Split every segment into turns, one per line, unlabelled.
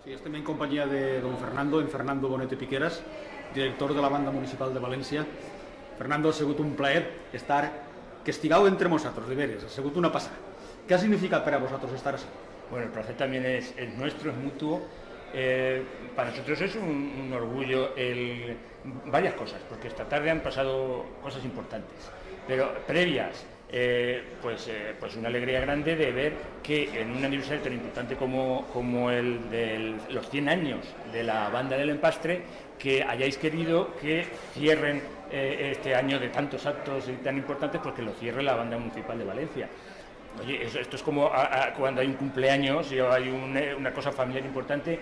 Sí, estem en companyia de don Fernando, en Fernando Bonete Piqueras, director de la Banda Municipal de València. Fernando, ha sigut un plaer que estigueu entre nosaltres, de veres, ha sigut una passada. ¿Qué ha significado para vosotros estar así?
Bueno, el placer también es nuestro, es mutuo. Para nosotros es un orgullo varias cosas, porque esta tarde han pasado cosas importantes, pero previas, pues una alegría grande de ver que en un aniversario tan importante como el de los 100 años de la Banda del Empastre, que hayáis querido que cierren este año de tantos actos tan importantes, porque lo cierre la Banda Municipal de Valencia. Oye, esto es como cuando hay un cumpleaños o hay una cosa familiar importante,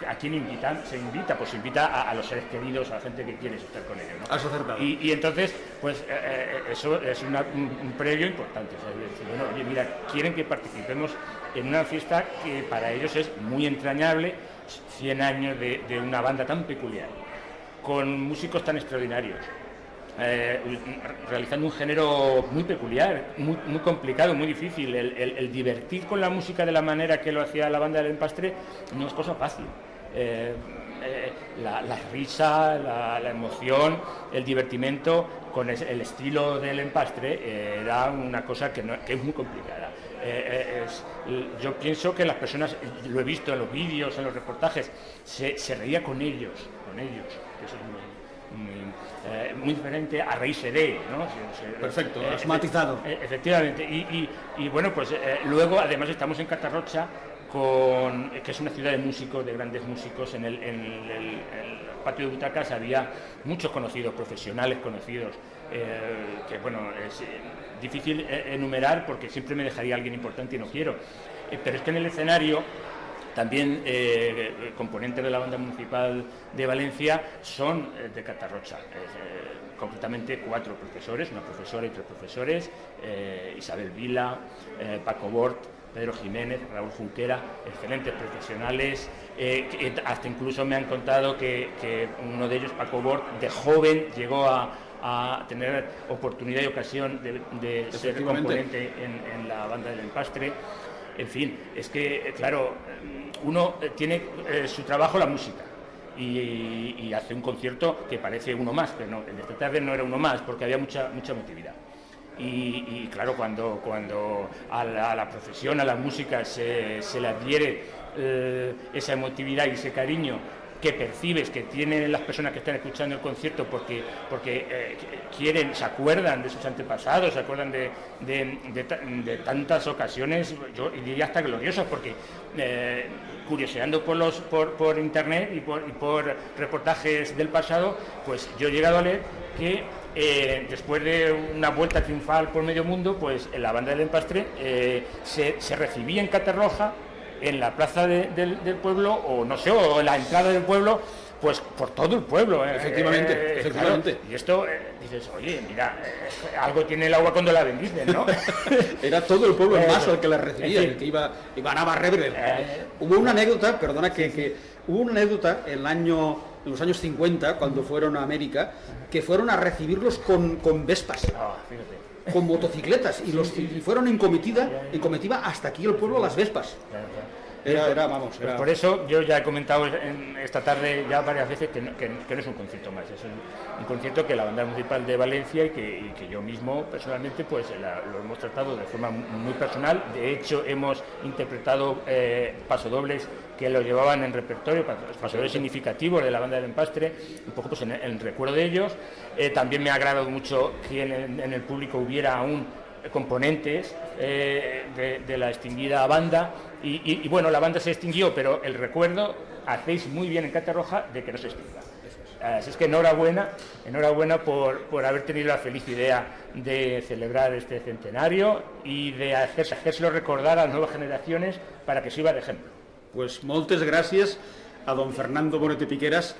¿a quién invitan? Se invita, pues se invita a los seres queridos, a la gente que quieres estar con ellos, ¿no?
Has acertado.
Y entonces, pues eso es un previo importante. O sea, decir, bueno, oye, mira, quieren que participemos en una fiesta que para ellos es muy entrañable, 100 años de una banda tan peculiar, con músicos tan extraordinarios. Realizando un género muy peculiar, muy complicado, muy difícil. El divertir con la música de la manera que lo hacía la Banda del Empastre no es cosa fácil. La risa, la emoción, el divertimento con el estilo del Empastre era una cosa que es muy complicada. Yo pienso que las personas, lo he visto en los vídeos, en los reportajes, se reía con ellos, que eso es muy diferente a reírse de, ¿no?
Perfecto, has matizado.
Efectivamente, y bueno, pues luego además estamos en Catarrocha, que es una ciudad de músicos, de grandes músicos. En el patio de butacas había muchos conocidos, profesionales conocidos, que bueno, es difícil enumerar porque siempre me dejaría alguien importante y no quiero, pero es que en el escenario también componentes de la Banda Municipal de Valencia son de Catarrocha, concretamente 4 profesores, una profesora y 3 profesores, Isabel Vila, Paco Bort, Pedro Jiménez, Raúl Junquera, excelentes profesionales, hasta incluso me han contado que uno de ellos, Paco Bort, de joven llegó a tener oportunidad y ocasión de ser componente en la Banda del Empastre. En fin, es que, claro, uno tiene su trabajo la música y hace un concierto que parece uno más, pero no, en esta tarde no era uno más porque había mucha emotividad. Y claro, cuando a la profesión, a la música se le adhiere esa emotividad y ese cariño que percibes que tienen las personas que están escuchando el concierto porque quieren, se acuerdan de sus antepasados, se acuerdan de tantas ocasiones, yo diría hasta gloriosas, porque curioseando por internet y por reportajes del pasado, pues yo he llegado a leer que después de una vuelta triunfal por medio mundo, pues la Banda del Empastre se recibía en Catarroja, en la plaza del pueblo, o no sé, o en la entrada del pueblo, pues por todo el pueblo.
Efectivamente.
Claro, y esto, dices, oye, mira, algo tiene el agua cuando la bendicen, ¿no?
Era todo el pueblo en masa el que la recibía, el que iba a rebre. Hubo una anécdota, perdona, hubo una anécdota en los años 50, cuando fueron a América, que fueron a recibirlos con vespas.
Fíjate.
Con motocicletas y fueron en comitiva hasta aquí el pueblo las Vespas.
Pues por eso yo ya he comentado esta tarde ya varias veces que no es un concierto más, es un concierto que la Banda Municipal de Valencia y que yo mismo personalmente pues lo hemos tratado de forma muy personal. De hecho hemos interpretado pasodobles que lo llevaban en repertorio, pasodobles significativos de la Banda del Empastre, un poco pues en recuerdo de ellos. También me ha agradado mucho que en el público hubiera aún componentes de la extinguida banda y bueno, la banda se extinguió, pero el recuerdo hacéis muy bien en Catarroja de que no se extinga. Así es que enhorabuena por haber tenido la feliz idea de celebrar este centenario y de hacérselo recordar a las nuevas generaciones para que sirva de ejemplo.
Pues moltes gràcies a don Fernando Bonete Piqueras